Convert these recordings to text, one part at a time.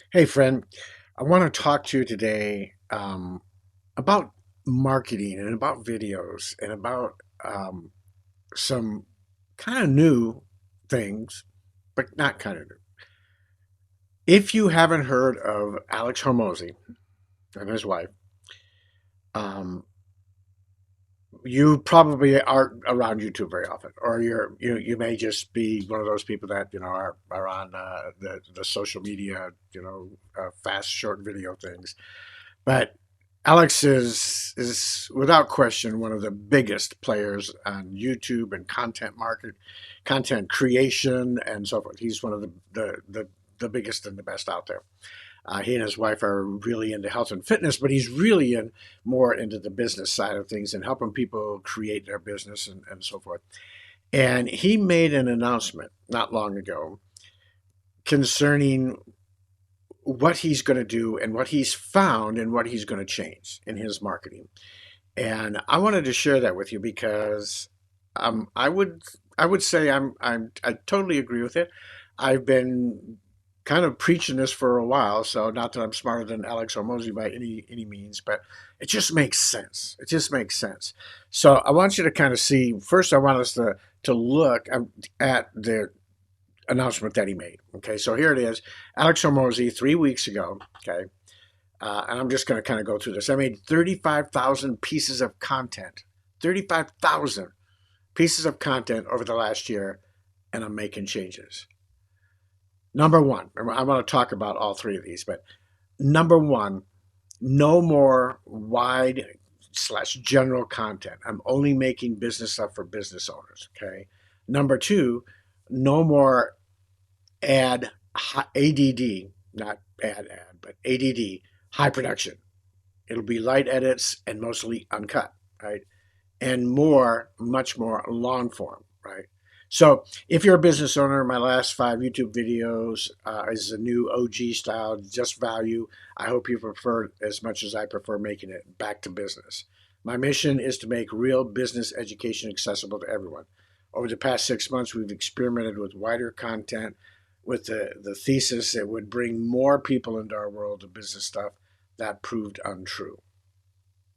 Hey, friend, I want to talk to you today about marketing and about videos and about some kind of new things, but not kind of new. If you haven't heard of Alex Hormozi and his wife, um, you probably aren't around YouTube very often, or you may just be one of those people that are on the social media, fast short video things. But Alex is without question one of the biggest players on YouTube and content creation, and so forth. He's one of the biggest and the best out there. He and his wife are really into health and fitness, but he's really more into the business side of things and helping people create their business and so forth. And he made an announcement not long ago concerning what he's going to do and what he's found and what he's going to change in his marketing. And I wanted to share that with you because I would say I totally agree with it. I've been kind of preaching this for a while, so not that I'm smarter than Alex Hormozi by any means, but it just makes sense. It just makes sense. So I want you to kind of see. First, I want us to look at the announcement that he made. Okay, so here it is. Alex Hormozi 3 weeks ago. Okay, and I'm just going to kind of go through this. I made 35,000 pieces of content. 35,000 pieces of content over the last year, and I'm making changes. Number one, I want to talk about all three of these, but number one, no more wide slash general content. I'm only making business stuff for business owners. Okay. Number two, no more ad ADD, not but ADD, high production. It'll be light edits and mostly uncut, right? And much more long form, right? So if you're a business owner, my last 5 YouTube videos is a new OG style, just value. I hope you prefer it as much as I prefer making it back to business. My mission is to make real business education accessible to everyone. Over the past 6 months, we've experimented with wider content with the thesis it would bring more people into our world of business stuff. That proved untrue.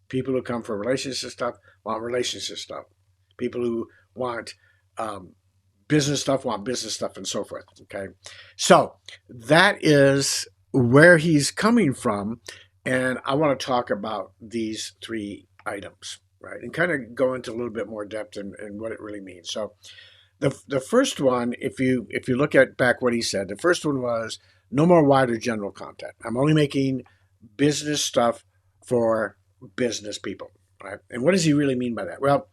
People who come for relationship stuff want relationship stuff. People who want business stuff want business stuff, and so forth. Okay, so that is where he's coming from, and I want to talk about these three items, right, and kind of go into a little bit more depth in what it really means. So the first one, if you look at back what he said, the first one was no more wider general content. I'm only making business stuff for business people, right? And what does he really mean by that? Well,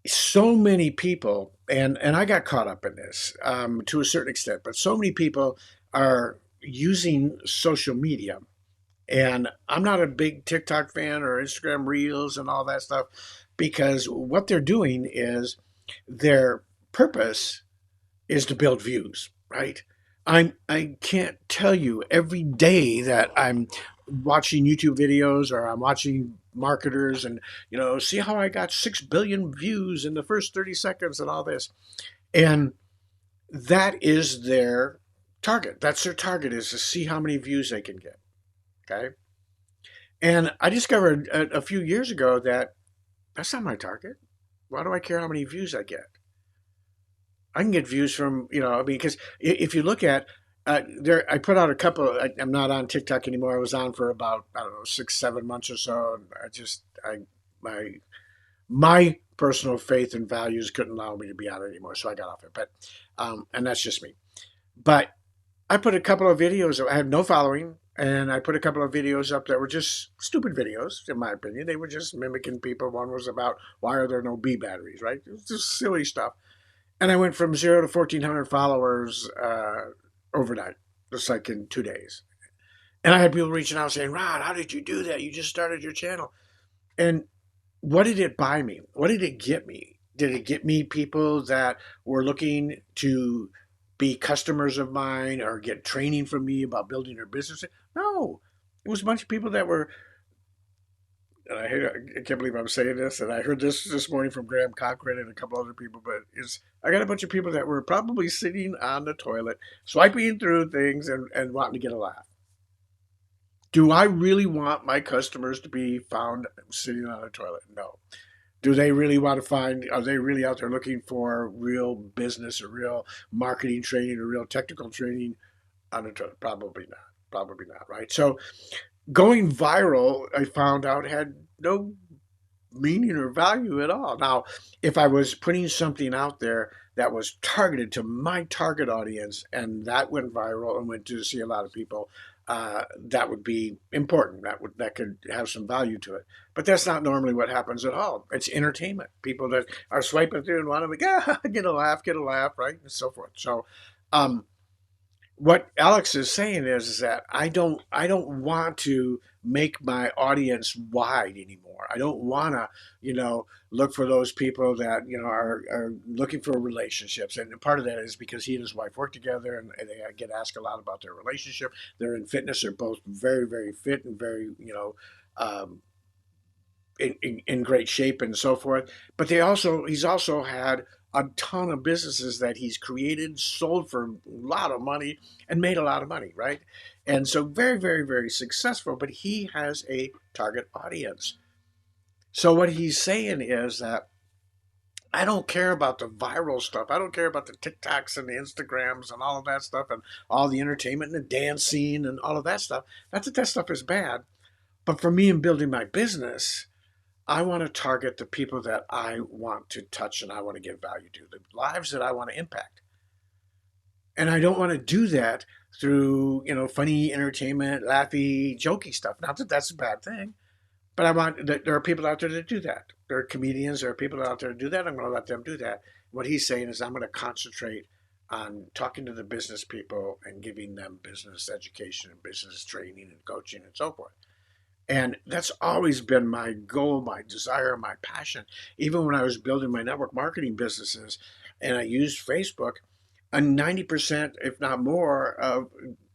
so many people, and I got caught up in this to a certain extent, but so many people are using social media. And I'm not a big TikTok fan or Instagram Reels and all that stuff because what they're doing is their purpose is to build views, right? I can't tell you every day that I'm watching YouTube videos or I'm watching marketers and see how I got 6 billion views in the first 30 seconds and all this. And that is their target. That's their target, is to see how many views they can get. Okay. And I discovered a few years ago that that's not my target. Why do I care how many views I get? I can get views from, I mean, because if you look at I put out a couple. I'm not on TikTok anymore. I was on for about, I don't know, 6, 7 months or so. And my my personal faith and values couldn't allow me to be on it anymore, so I got off it. But and that's just me. But I put a couple of videos. I had no following, and I put a couple of videos up that were just stupid videos, in my opinion. They were just mimicking people. One was about why are there no B batteries, right? It was just silly stuff. And I went from 0 to 1,400 followers overnight, just like in 2 days. And I had people reaching out saying, "Rod, how did you do that? You just started your channel." And what did it buy me? What did it get me? Did it get me people that were looking to be customers of mine or get training from me about building their business? No. It was a bunch of people that were and I can't believe I'm saying this, and I heard this morning from Graham Cochran and a couple other people, but is I got a bunch of people that were probably sitting on the toilet, swiping through things and wanting to get a laugh. Do I really want my customers to be found sitting on a toilet? No. Do they really want to find, are they really out there looking for real business or real marketing training or real technical training on a toilet? Probably not. Probably not, right? So going viral, I found out, had no meaning or value at all. Now, if I was putting something out there that was targeted to my target audience and that went viral and went to see a lot of people, that would be important. That could have some value to it. But that's not normally what happens at all. It's entertainment. People that are swiping through and want to get a laugh, right, and so forth. So, um, what Alex is saying is that I don't want to make my audience wide anymore. I don't want to, look for those people that are looking for relationships, and part of that is because he and his wife work together, and they get asked a lot about their relationship. They're in fitness. They're both very very fit and very um, in great shape and so forth. But he's also had a ton of businesses that he's created, sold for a lot of money, and made a lot of money, right? And so very, very, very successful. But he has a target audience. So what he's saying is that I don't care about the viral stuff. I don't care about the TikToks and the Instagrams and all of that stuff and all the entertainment and the dancing and all of that stuff. Not that that stuff is bad, but for me in building my business, I want to target the people that I want to touch and I want to give value to, the lives that I want to impact. And I don't want to do that through, funny entertainment, laughy, jokey stuff. Not that that's a bad thing, but there are people out there that do that. There are comedians, there are people out there that do that. I'm going to let them do that. What he's saying is I'm going to concentrate on talking to the business people and giving them business education and business training and coaching and so forth. And that's always been my goal, my desire, my passion. Even when I was building my network marketing businesses and I used Facebook, a 90%, if not more,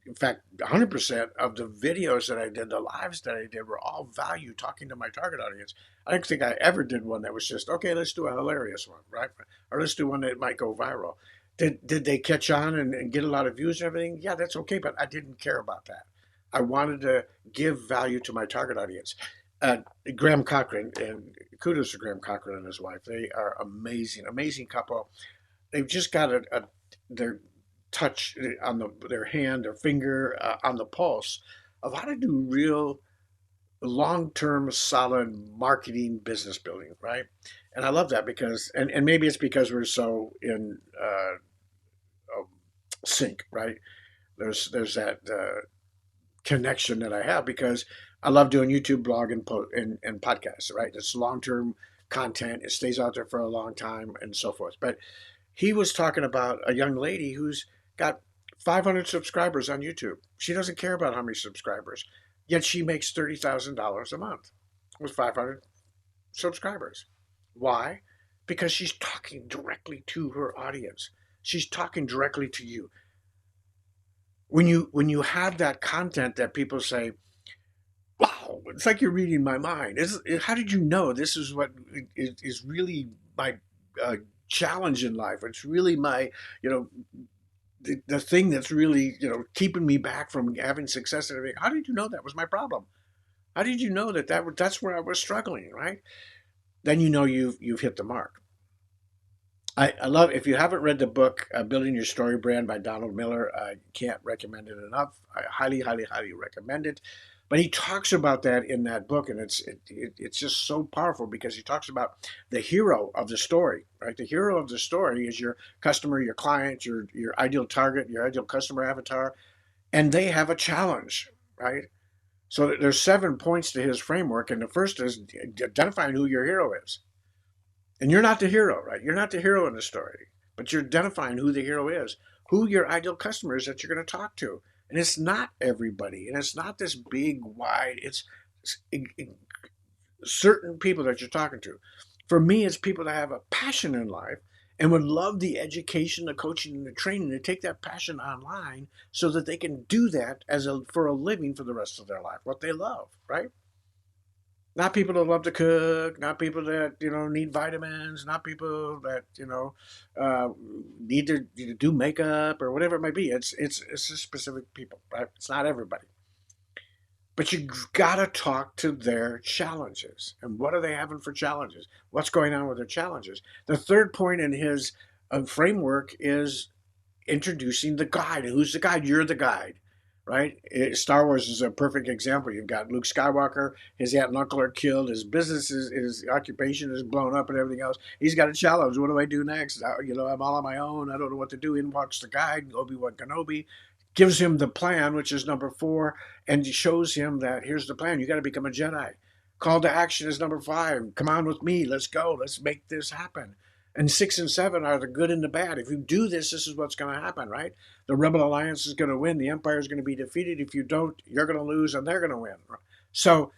in fact, 100% of the videos that I did, the lives that I did, were all value talking to my target audience. I don't think I ever did one that was just, okay, let's do a hilarious one, right? Or let's do one that might go viral. Did they catch on and get a lot of views and everything? Yeah, that's okay, but I didn't care about that. I wanted to give value to my target audience. Uh, Graham Cochran, and kudos to Graham Cochran and his wife. They are amazing, amazing couple. They've just got their touch on their hand, their finger on the pulse of how to do real long-term solid marketing business building, right? And I love that because, and maybe it's because we're so in sync, right? There's that connection that I have because I love doing YouTube blog and podcasts, right? It's long term content. It stays out there for a long time and so forth. But he was talking about a young lady who's got 500 subscribers on YouTube. She doesn't care about how many subscribers, yet she makes $30,000 a month with 500 subscribers. Why? Because she's talking directly to her audience. She's talking directly to you. When you have that content that people say, wow, it's like you're reading my mind. How did you know this is what is really my uh, challenge in life? It's really my, you know, the thing that's really, keeping me back from having success and everything. How did you know that was my problem? How did you know that's where I was struggling, right? Then you've hit the mark. I love, if you haven't read the book Building Your Story Brand by Donald Miller, I can't recommend it enough. I highly, highly, highly recommend it. But he talks about that in that book, and it's just so powerful because he talks about the hero of the story, right? The hero of the story is your customer, your client, your ideal target, your ideal customer avatar, and they have a challenge, right? So there's 7 points to his framework, and the first is identifying who your hero is. And you're not the hero, right? You're not the hero in the story, but you're identifying who the hero is, who your ideal customer is that you're going to talk to. And it's not everybody, and it's not this big, wide, it's certain people that you're talking to. For me, it's people that have a passion in life and would love the education, the coaching, and the training to take that passion online so that they can do that for a living for the rest of their life, what they love, right? Not people that love to cook, not people that need vitamins, not people that uh, need to do makeup or whatever it might be. It's just specific people, right? It's not everybody. But you gotta talk to their challenges and what are they having for challenges? What's going on with their challenges? The third point in his framework is introducing the guide. Who's the guide? You're the guide, right? Star Wars is a perfect example. You've got Luke Skywalker. His aunt and uncle are killed. His business, his occupation is blown up, and everything else. He's got a challenge. What do I do next? I'm all on my own. I don't know what to do. In walks the guide, Obi-Wan Kenobi, gives him the plan, which is number 4, and shows him that here's the plan. You got to become a Jedi. Call to action is number 5. Come on with me. Let's go. Let's make this happen. And 6 and 7 are the good and the bad. If you do this, this is what's going to happen, right? The Rebel Alliance is going to win. The Empire is going to be defeated. If you don't, you're going to lose and they're going to win. So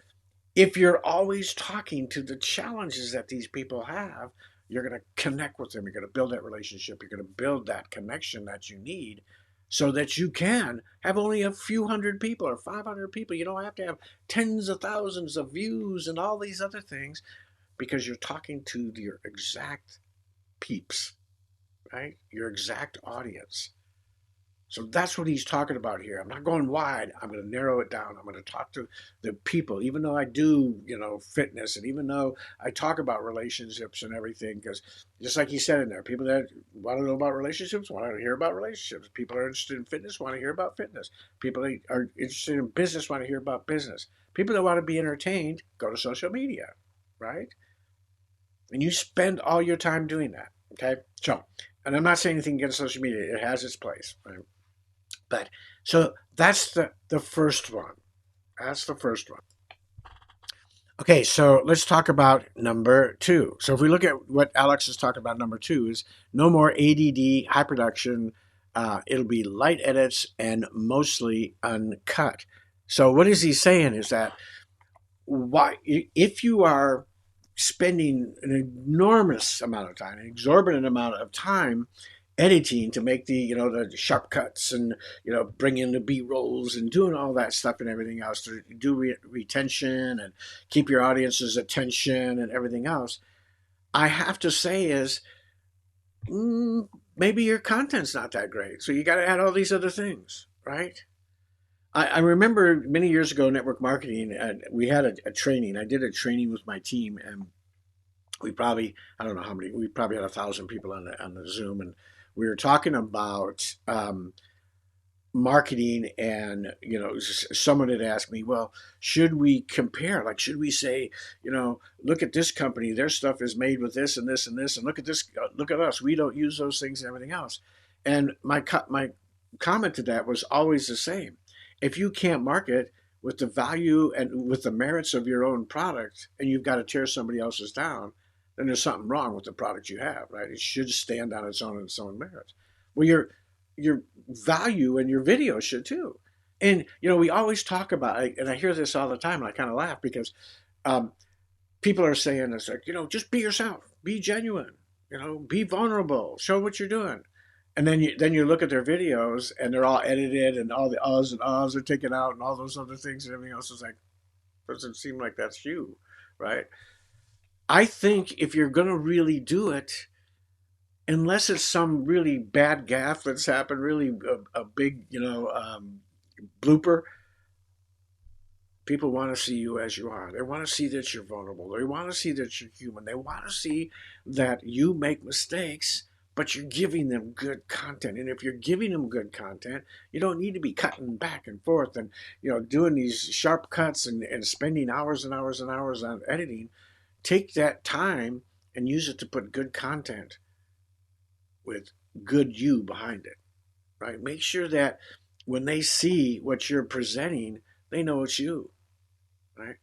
if you're always talking to the challenges that these people have, you're going to connect with them. You're going to build that relationship. You're going to build that connection that you need so that you can have only a few hundred people or 500 people. You don't have to have tens of thousands of views and all these other things because you're talking to your exact peeps, right? Your exact audience. So that's what he's talking about here. I'm not going wide. I'm going to narrow it down. I'm going to talk to the people, even though I do, fitness, and even though I talk about relationships and everything, because just like he said in there, people that want to know about relationships want to hear about relationships. People are interested in fitness want to hear about fitness. People that are interested in business want to hear about business. People that want to be entertained go to social media, right? And you spend all your time doing that. Okay. So, and I'm not saying anything against social media. It has its place. Right? But so that's the first one. That's the first one. Okay, so let's talk about number 2. So if we look at what Alex is talking about, number 2 is no more ADD, high production. It'll be light edits and mostly uncut. So what is he saying is that why if you are spending an enormous amount of time, an exorbitant amount of time editing to make the sharp cuts and bring in the B rolls and doing all that stuff and everything else to do retention and keep your audience's attention and everything else. I have to say is maybe your content's not that great, so you got to add all these other things, right? I remember many years ago, network marketing, and we had a training. I did a training with my team, and we probably, I don't know how many, we probably had 1,000 people on the Zoom, and we were talking about marketing, and someone had asked me, well, should we compare? Like, should we say, look at this company, their stuff is made with this and this and this, and look at this, look at us, we don't use those things and everything else. And my comment to that was always the same. If you can't market with the value and with the merits of your own product, and you've got to tear somebody else's down, then there's something wrong with the product you have, right? It should stand on its own merits. Well, your value and your video should too. And we always talk about, and I hear this all the time, and I kind of laugh because um, people are saying it's like, just be yourself, be genuine, be vulnerable, show what you're doing. And then you look at their videos and they're all edited and all the uhs and ahs are taken out and all those other things and everything else is like, doesn't seem like that's you, right? I think if you're going to really do it, unless it's some really bad gaffe that's happened, really a big, blooper, people want to see you as you are. They want to see that you're vulnerable. They want to see that you're human. They want to see that you make mistakes, but you're giving them good content. And if you're giving them good content, you don't need to be cutting back and forth and doing these sharp cuts and spending hours and hours and hours on editing. Take that time and use it to put good content with good you behind it, right? Make sure that when they see what you're presenting, they know it's you, right?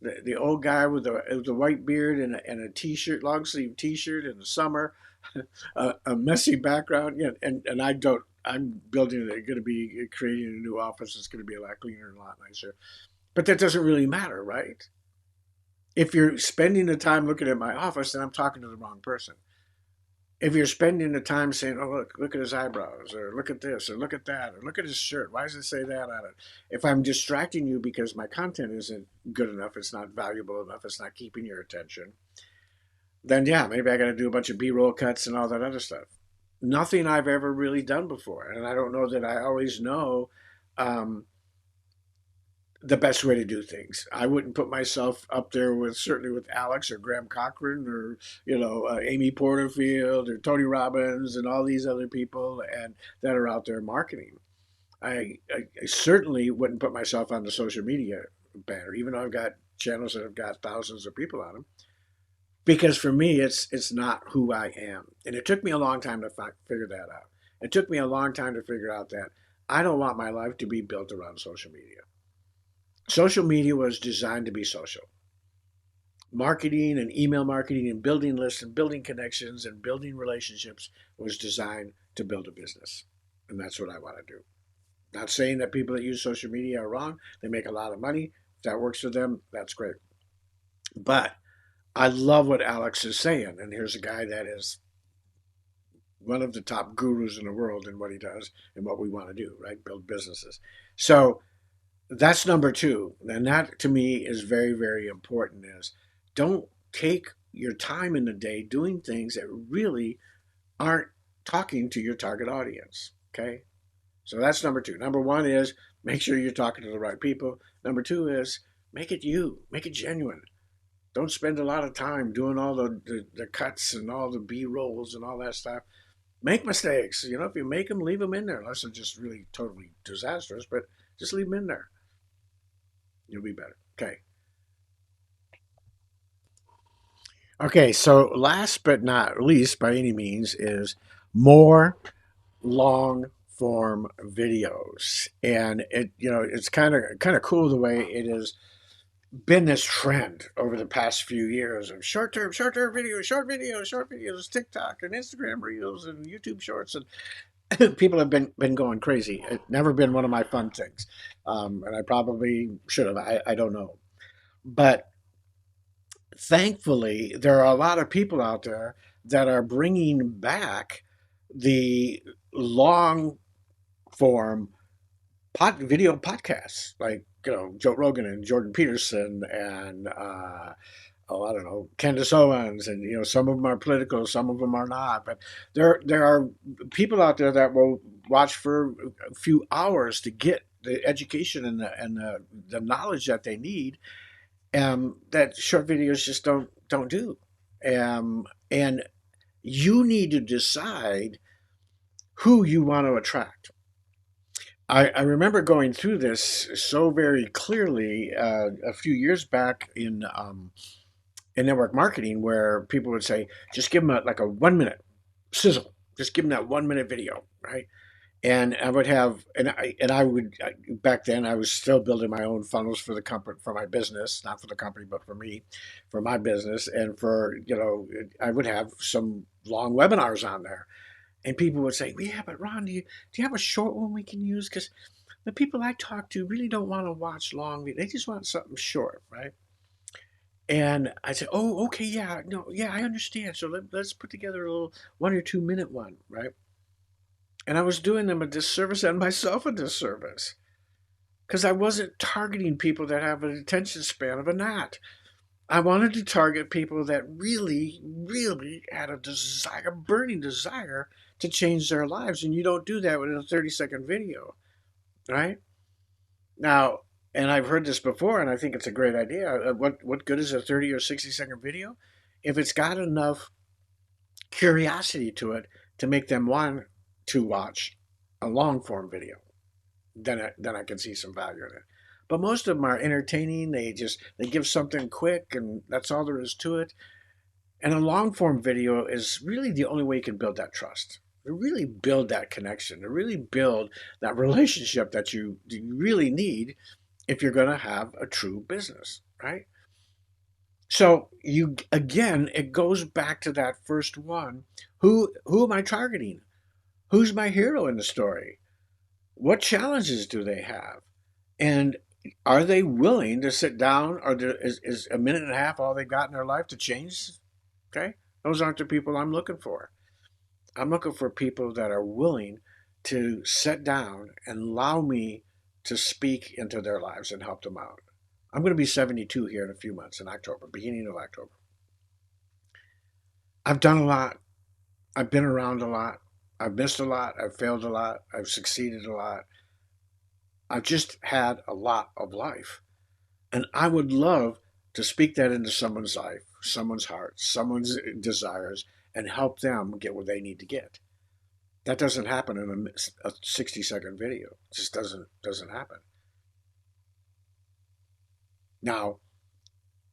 The old guy with the white beard and a t-shirt, long sleeve t-shirt in the summer, a messy background, and I'm building it, going to be creating a new office. It's going to be a lot cleaner and a lot nicer. But that doesn't really matter, right? If you're spending the time looking at my office, then I'm talking to the wrong person. if you're spending the time saying, "Oh, look at his eyebrows," or "Look at this," or "Look at that," or "Look at his shirt," why does it say that on it? If I'm distracting you because my content isn't good enough, it's not valuable enough, it's not keeping your attention, then yeah, maybe I got to do a bunch of B-roll cuts and all that other stuff. Nothing I've ever really done before, and I don't know that I always know um, the best way to do things. I wouldn't put myself up there with certainly with Alex or Graham Cochran or Amy Porterfield or Tony Robbins and all these other people and that are out there marketing. I certainly wouldn't put myself on the social media banner, even though I've got channels that have got thousands of people on them. Because for me, it's not who I am, and it took me a long time to figure that out. It took me a long time to figure out that I don't want my life to be built around social media. Social media was designed to be social. Marketing and email marketing and building lists and building connections and building relationships was designed to build a business. And that's what I want to do. Not saying that people that use social media are wrong. They make a lot of money. If that works for them, that's great. But I love what Alex is saying. And here's a guy that is one of the top gurus in the world in what he does and what we want to do, right? Build businesses. So that's number two. And that to me is very, very important is don't take your time in the day doing things that really aren't talking to your target audience. Okay. So that's number two. Number one is make sure you're talking to the right people. Number two is make it you, make it genuine. Don't spend a lot of time doing all the cuts and all the B rolls and all that stuff. Make mistakes. If you make them, leave them in there, unless they're just really totally disastrous, but just leave them in there. You'll be better. Okay. Okay. So last but not least, by any means, is more long form videos, and it's kind of cool the way it has been this trend over the past few years of short term videos, short videos, TikTok and Instagram reels and YouTube shorts, and people have been going crazy. It's never been one of my fun things, and I probably should have. I don't know, but thankfully there are a lot of people out there that are bringing back the long form video podcasts like Joe Rogan and Jordan Peterson and I don't know, Candace Owens, and some of them are political, some of them are not. But there are people out there that will watch for a few hours to get the education and the knowledge that they need, that short videos just don't do. And you need to decide who you want to attract. I remember going through this so very clearly a few years back in network marketing, where people would say, just give them like a 1 minute sizzle, just give them that 1 minute video, right? And I would have, and I would back then I was still building my own funnels for the company, for my business, not for the company, but for me, for my business, and for I would have some long webinars on there. And people would say, well, yeah, but Ron, do you have a short one we can use? Because the people I talk to really don't want to watch long. They just want something short, right? And I said, oh, okay, yeah, no, yeah, I understand. So let's put together a little 1 or 2 minute one, right? And I was doing them a disservice and myself a disservice because I wasn't targeting people that have an attention span of a gnat. I wanted to target people that really, really had a desire, a burning desire to change their lives. And you don't do that with a 30-second video, right? Now, and I've heard this before, and I think it's a great idea. What good is a 30 or 60-second video if it's got enough curiosity to it to make them want to watch a long form video? Then I can see some value in it. But most of them are entertaining. They give something quick, and that's all there is to it. And a long form video is really the only way you can build that trust, to really build that connection, to really build that relationship that you really need if you're going to have a true business, right? So it goes back to that first one. Who am I targeting? Who's my hero in the story? What challenges do they have? And are they willing to sit down, or is a minute and a half all they got in their life to change? Okay, those aren't the people I'm looking for. I'm looking for people that are willing to sit down and allow me to speak into their lives and help them out. I'm going to be 72 here in a few months in October, beginning of October. I've done a lot. I've been around a lot. I've missed a lot. I've failed a lot. I've succeeded a lot. I've just had a lot of life. And I would love to speak that into someone's life, someone's heart, someone's desires, and help them get what they need to get. That doesn't happen in a 60-second video. It just doesn't happen. Now,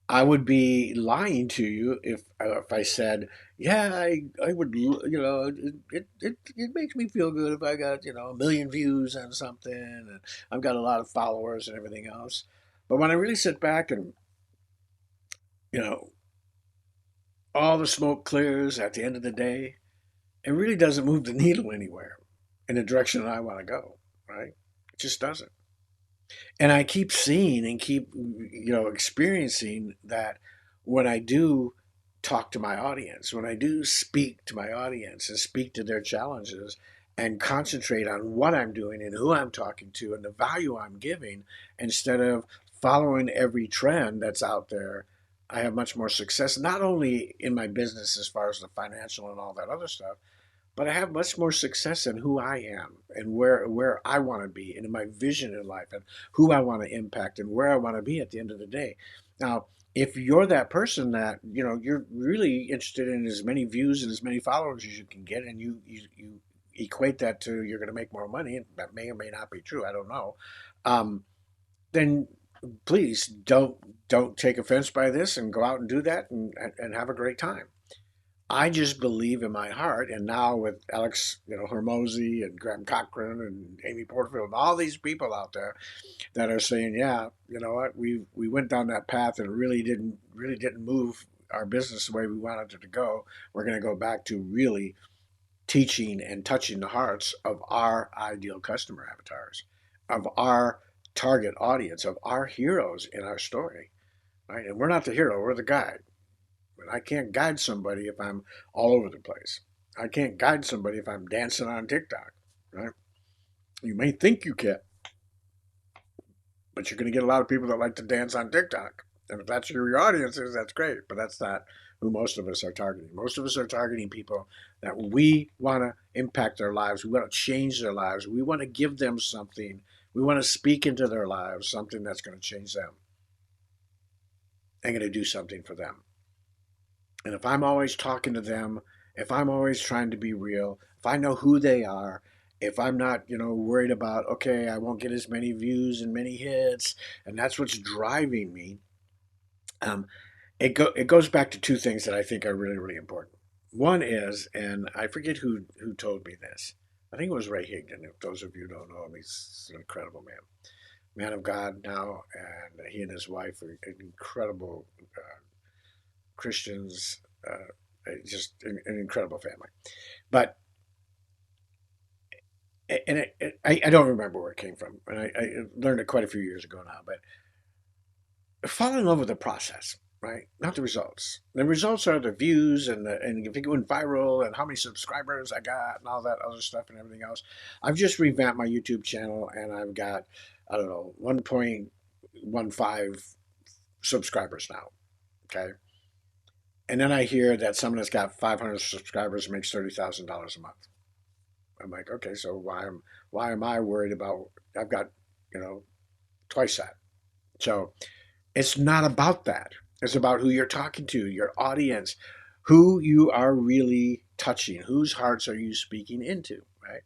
I would be lying to you if I said, yeah, I would, it makes me feel good if I got, a million views on something and I've got a lot of followers and everything else. But when I really sit back and, you know, all the smoke clears at the end of the day, it really doesn't move the needle anywhere in the direction that I want to go, right? It just doesn't. And I keep seeing and keep experiencing that when I do talk to my audience, when I do speak to my audience and speak to their challenges and concentrate on what I'm doing and who I'm talking to and the value I'm giving instead of following every trend that's out there, I have much more success, not only in my business as far as the financial and all that other stuff, but I have much more success in who I am and where I want to be and in my vision in life and who I want to impact and where I want to be at the end of the day. Now, if you're that person that you're really interested in as many views and as many followers as you can get, and you equate that to you're going to make more money, and that may or may not be true. I don't know. Um, then please don't take offense by this and go out and do that and have a great time. I just believe in my heart, and now with Alex, Hormozi and Graham Cochran and Amy Porterfield and all these people out there that are saying, yeah, you know what, we went down that path and really didn't move our business the way we wanted it to go. We're going to go back to really teaching and touching the hearts of our ideal customer avatars, of our target audience, of our heroes in our story, right? And we're not the hero; we're the guide. But I can't guide somebody if I'm all over the place. I can't guide somebody if I'm dancing on TikTok, right? You may think you can, but you're going to get a lot of people that like to dance on TikTok. And if that's who your audience is, that's great. But that's not who most of us are targeting. Most of us are targeting people that we want to impact their lives. We want to change their lives. We want to give them something. We want to speak into their lives, something that's going to change them and going to do something for them. And if I'm always talking to them, if I'm always trying to be real, if I know who they are, if I'm not, worried about, okay, I won't get as many views and many hits, and that's what's driving me, um, it goes back to two things that I think are really, really important. One is, and I forget who told me this. I think it was Ray Higdon. If those of you who don't know him, he's an incredible man of God now, and he and his wife are incredible Christians, just an incredible family. But I don't remember where it came from, and I learned it quite a few years ago now. But fall in love with the process, right? Not the results. The results are the views and if it went viral and how many subscribers I got and all that other stuff and everything else. I've just revamped my YouTube channel and I've got, I don't know, 1.15 subscribers now. Okay. And then I hear that someone that's got 500 subscribers makes $30,000 a month. I'm like, okay, so why am I worried about? I've got twice that. So it's not about that. It's about who you're talking to, your audience, who you are really touching, whose hearts are you speaking into, right?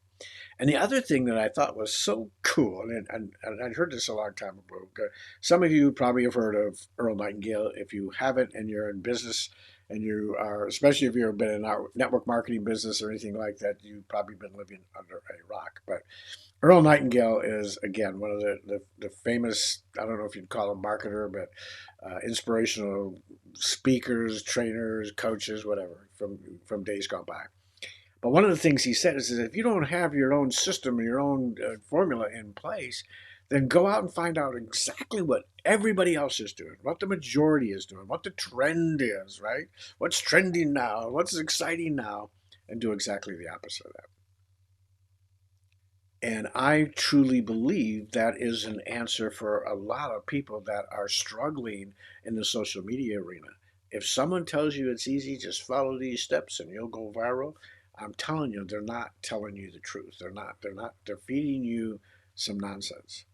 And the other thing that I thought was so cool, and I'd heard this a long time ago. Some of you probably have heard of Earl Nightingale. If you haven't, and you're in business, and you are, especially if you've been in our network marketing business or anything like that, you've probably been living under a rock. But Earl Nightingale is, again, one of the famous, I don't know if you'd call him marketer, but inspirational speakers, trainers, coaches, whatever, from days gone by. But one of the things he said is if you don't have your own system and your own formula in place, then go out and find out exactly what everybody else is doing, what the majority is doing, what the trend is, right? What's trending now, what's exciting now, and do exactly the opposite of that. And I truly believe that is an answer for a lot of people that are struggling in the social media arena. If someone tells you it's easy, just follow these steps and you'll go viral, I'm telling you, they're not telling you the truth. They're not. They're not. They're feeding you some nonsense.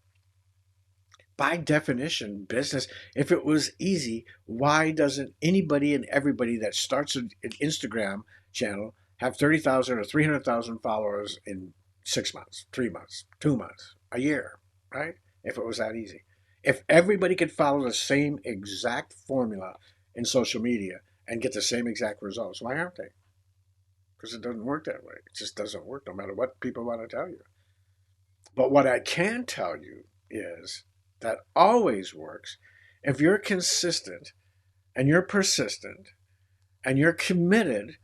By definition, business, if it was easy, why doesn't anybody and everybody that starts an Instagram channel have 30,000 or 300,000 followers in 6 months, 3 months, 2 months, a year, right? If it was that easy. If everybody could follow the same exact formula in social media and get the same exact results, why aren't they? Because it doesn't work that way. It just doesn't work no matter what people want to tell you. But what I can tell you is that always works if you're consistent and you're persistent and you're committed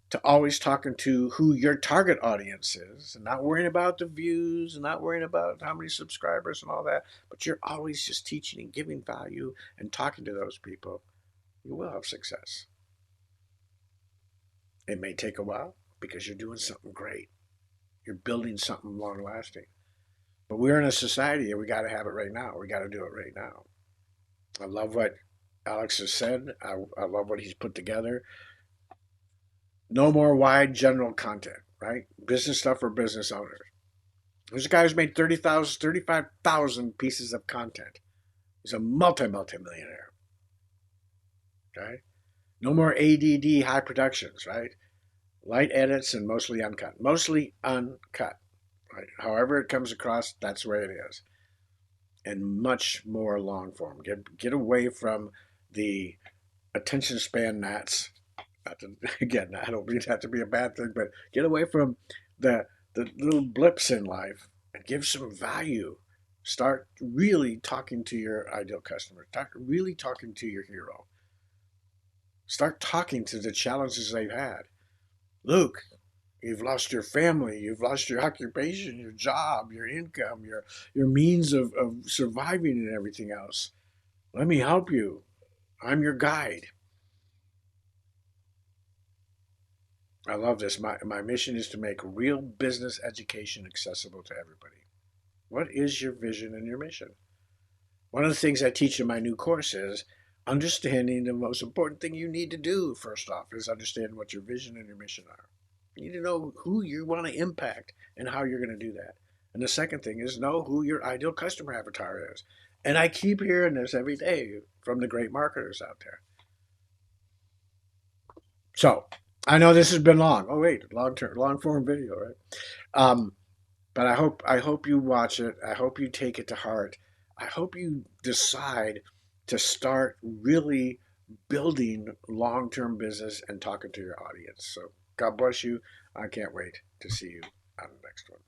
to always talking to who your target audience is and not worrying about the views and not worrying about how many subscribers and all that, but you're always just teaching and giving value and talking to those people, you will have success. It may take a while because you're doing something great. You're building something long lasting. But we're in a society and we got to have it right now. We got to do it right now. I love what Alex has said. I love what he's put together. No more wide general content, right? Business stuff for business owners. There's a guy who's made 30,000, 35,000 pieces of content. He's a multi-millionaire, okay? No more ADD high productions, right? Light edits and mostly uncut. Mostly uncut, right? However it comes across, that's the way it is. And much more long form. Get away from the attention span gnats. Again, I don't mean that to be a bad thing, but get away from the little blips in life and give some value. Start really talking to your ideal customer. Start really talking to your hero. Start talking to the challenges they've had. Luke, you've lost your family, you've lost your occupation, your job, your income, your means of surviving and everything else. Let me help you. I'm your guide. I love this. My mission is to make real business education accessible to everybody. What is your vision and your mission? One of the things I teach in my new course is understanding the most important thing you need to do, first off, is understand what your vision and your mission are. You need to know who you want to impact and how you're going to do that. And the second thing is know who your ideal customer avatar is. And I keep hearing this every day from the great marketers out there. So I know this has been long. Oh wait, long form video, right? Um, but I hope you watch it. I hope you take it to heart. I hope you decide to start really building long term business and talking to your audience. So God bless you. I can't wait to see you on the next one.